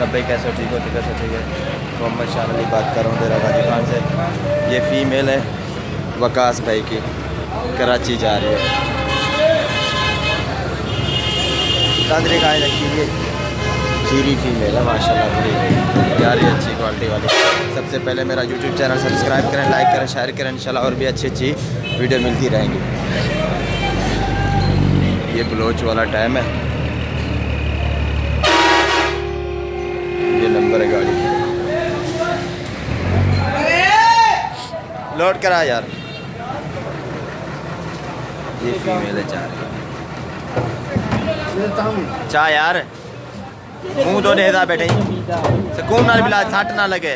सब भाई कैसे ठीक होती कैसे ठीक है। मोहम्मद शाह अली बात कर रहा हूँ डेरा गाजी खान से। ये फ़ीमेल है वकास भाई की, कराची जा रही है। तांदरी गाय रखी हुई है, खीरी फीमेल है माशाल्लाह, बड़ी प्यारी अच्छी क्वालिटी वाली। सबसे पहले मेरा यूट्यूब चैनल सब्सक्राइब करें, लाइक करें, शेयर करें, इंशाल्लाह और भी अच्छी अच्छी वीडियो मिलती रहेंगी। ये बलोच वाला टाइम है, ये नंबर है गाड़ी। लोड करा यार। ये फीमेल है चार चाह यार, मुँह तो नहीं बैठे सुकून ना मिला, सट ना लगे।